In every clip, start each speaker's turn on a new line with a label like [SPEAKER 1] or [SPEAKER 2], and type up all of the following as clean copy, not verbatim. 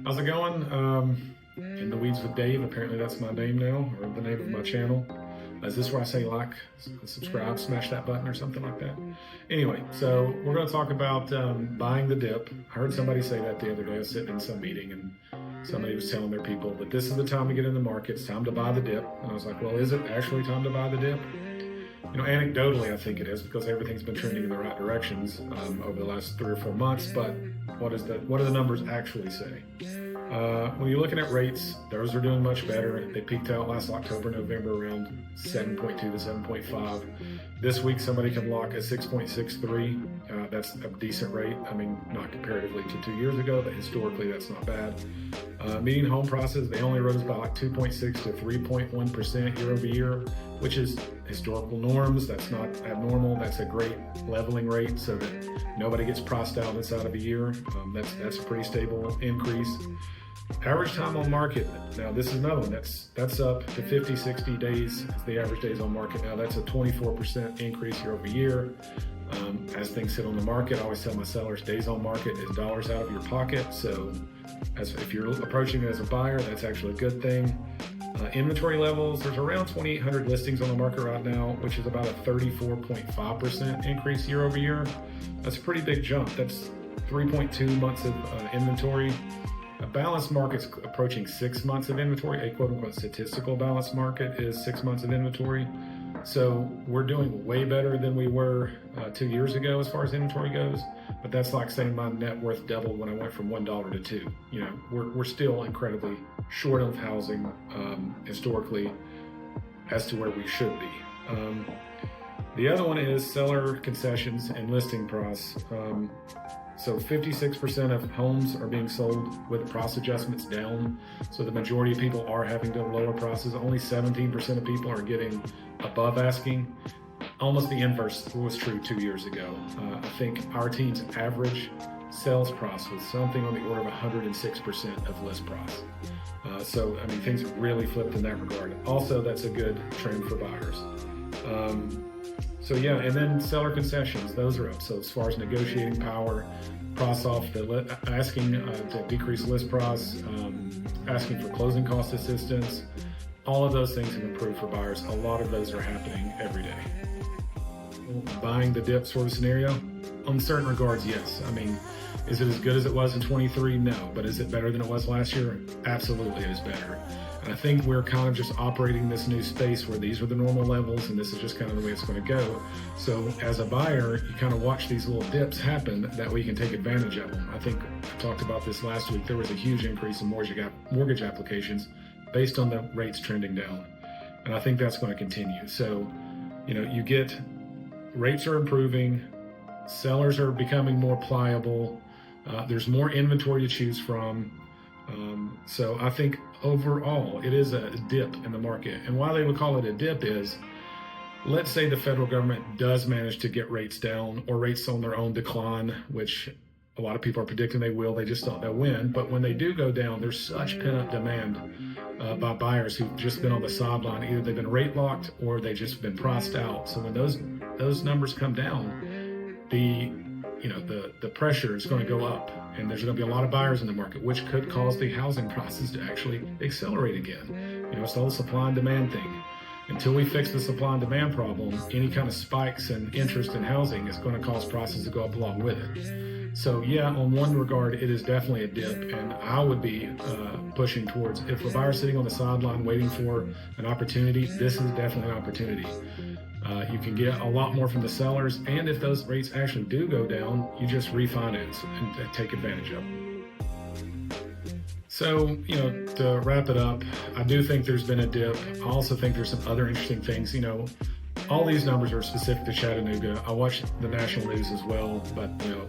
[SPEAKER 1] How's it going? In the Weeds with Dave. Apparently that's my name now, or the name of my channel. Is this where I say like, subscribe, smash that button or something like that? Anyway, so we're going to talk about buying the dip. I heard somebody say that the other day. I was sitting in some meeting and somebody was telling their people that this is the time to get in the market. It's time to buy the dip. And I was like, well, is it actually time to buy the dip? You know, anecdotally, I think it is because everything's been trending in the right directions over the last 3 or 4 months. But what do the numbers actually say? When you're looking at rates, those are doing much better. They peaked out last October, November around 7.2 to 7.5. This week, somebody can lock at 6.63. That's a decent rate. I mean, not comparatively to 2 years ago, but historically, that's not bad. Median home prices, they only rose by like 2.6 to 3.1% year over year, which is historical norms. That's not abnormal. That's a great leveling rate so that nobody gets priced out inside of a year. That's a pretty stable increase. Average time on market, now this is another one, that's up to 50, 60 days is the average days on market. Now that's a 24% increase year over year. As things sit on the market, I always tell my sellers, days on market is dollars out of your pocket. So if you're approaching it as a buyer, that's actually a good thing. Inventory levels, there's around 2,800 listings on the market right now, which is about a 34.5% increase year over year. That's a pretty big jump. That's 3.2 months of inventory. A balanced market's approaching 6 months of inventory. A quote-unquote statistical balanced market is 6 months of inventory. So we're doing way better than we were 2 years ago as far as inventory goes. But that's like saying my net worth doubled when I went from $1 to $2. You know, we're still incredibly short of housing historically as to where we should be. The other one is seller concessions and listing price. So 56% of homes are being sold with price adjustments down. So the majority of people are having to lower prices. Only 17% of people are getting above asking. Almost the inverse was true 2 years ago. I think our team's average sales price was something on the order of 106% of list price. So, I mean, things really flipped in that regard. Also, that's a good trend for buyers. So yeah, and then seller concessions, those are up. So as far as negotiating power, price off, asking to decrease list price, asking for closing cost assistance, all of those things have improved for buyers. A lot of those are happening every day. Buying the dip sort of scenario, on certain regards, yes. I mean, is it as good as it was in 23? No, but is it better than it was last year? Absolutely, it is better. And I think we're kind of just operating this new space where these are the normal levels and this is just kind of the way it's going to go. So as a buyer, you kind of watch these little dips happen that we can take advantage of them. I think I talked about this last week. There was a huge increase in mortgage applications based on the rates trending down. And I think that's going to continue. So, you know, you get rates are improving, sellers are becoming more pliable, there's more inventory to choose from. So I think overall it is a dip in the market. And why they would call it a dip is, let's say the federal government does manage to get rates down or rates on their own decline, which a lot of people are predicting they will, they just don't know when. But when they do go down, there's such pent-up demand by buyers who've just been on the sideline. Either they've been rate locked or they've just been priced out. So when those numbers come down, the pressure is going to go up, and there's going to be a lot of buyers in the market, which could cause the housing prices to actually accelerate again. You know, it's the whole supply and demand thing. Until we fix the supply and demand problem, any kind of spikes in interest in housing is going to cause prices to go up along with it. So yeah, on one regard, it is definitely a dip, and I would be pushing towards, if a buyer's sitting on the sideline waiting for an opportunity, this is definitely an opportunity. You can get a lot more from the sellers, and if those rates actually do go down, you just refinance and take advantage of them. So, you know, to wrap it up, I do think there's been a dip. I also think there's some other interesting things. You know, all these numbers are specific to Chattanooga. I watch the national news as well, but, you know,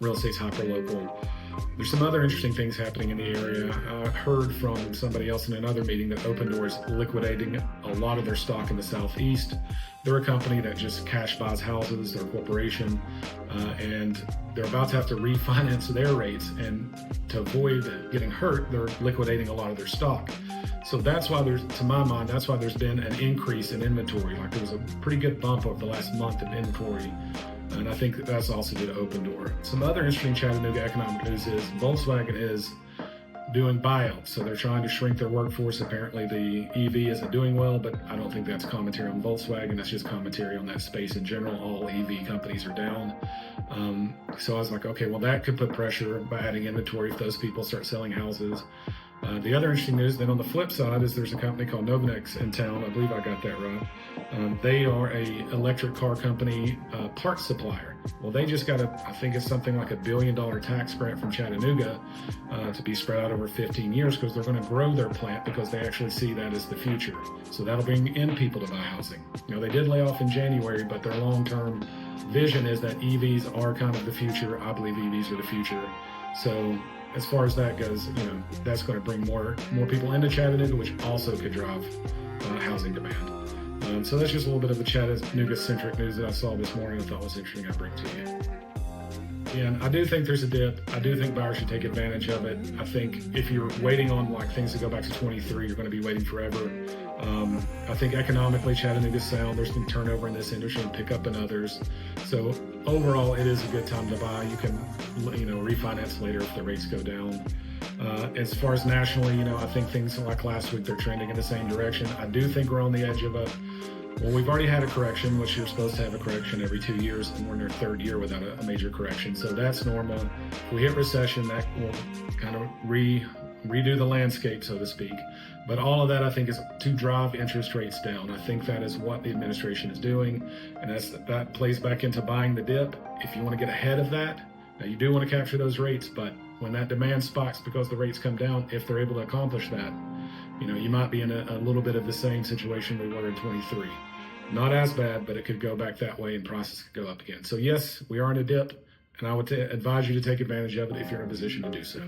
[SPEAKER 1] real estate's hyper-local. There's some other interesting things happening in the area. I heard from somebody else in another meeting that Opendoor is liquidating a lot of their stock in the Southeast. They're a company that just cash buys houses, they're a corporation, and they're about to have to refinance their rates, and to avoid getting hurt, they're liquidating a lot of their stock. So that's why to my mind, that's why there's been an increase in inventory. Like there was a pretty good bump over the last month in inventory. And I think that's also due to Opendoor. Some other interesting Chattanooga economic news is Volkswagen is doing buyouts. So they're trying to shrink their workforce. Apparently the EV isn't doing well, but I don't think that's commentary on Volkswagen. That's just commentary on that space in general. All EV companies are down. So I was like, okay, well, that could put pressure by adding inventory if those people start selling houses. The other interesting news then on the flip side is there's a company called Novonix in town. I believe I got that right. They are a electric car company parts supplier. Well, they just got I think it's something like $1 billion tax grant from Chattanooga to be spread out over 15 years because they're going to grow their plant because they actually see that as the future. So that'll bring in people to buy housing. You know, they did lay off in January, but their long-term vision is that EVs are kind of the future. I believe EVs are the future. So as far as that goes, you know, that's going to bring more people into Chattanooga, which also could drive housing demand. So that's just a little bit of the Chattanooga-centric news that I saw this morning. I thought was interesting. I bring to you. And I do think there's a dip. I do think buyers should take advantage of it. I think if you're waiting on like things to go back to 23, you're going to be waiting forever. I think economically Chattanooga's sound. There's some turnover in this industry and pick up in others. So overall, it is a good time to buy. You can, you know, refinance later if the rates go down. As far as nationally, you know, I think things like last week, they're trending in the same direction. I do think we're on the edge of well, we've already had a correction, which you're supposed to have a correction every 2 years, and we're in our third year without a major correction. So that's normal. If we hit recession, that will kind of redo the landscape, so to speak. But all of that, I think, is to drive interest rates down. I think that is what the administration is doing, and that plays back into buying the dip. If you want to get ahead of that, now you do want to capture those rates, but when that demand spikes because the rates come down, if they're able to accomplish that, you know, you might be in a little bit of the same situation we were in 23. Not as bad, but it could go back that way and prices could go up again. So yes, we are in a dip, and I would advise you to take advantage of it if you're in a position to do so.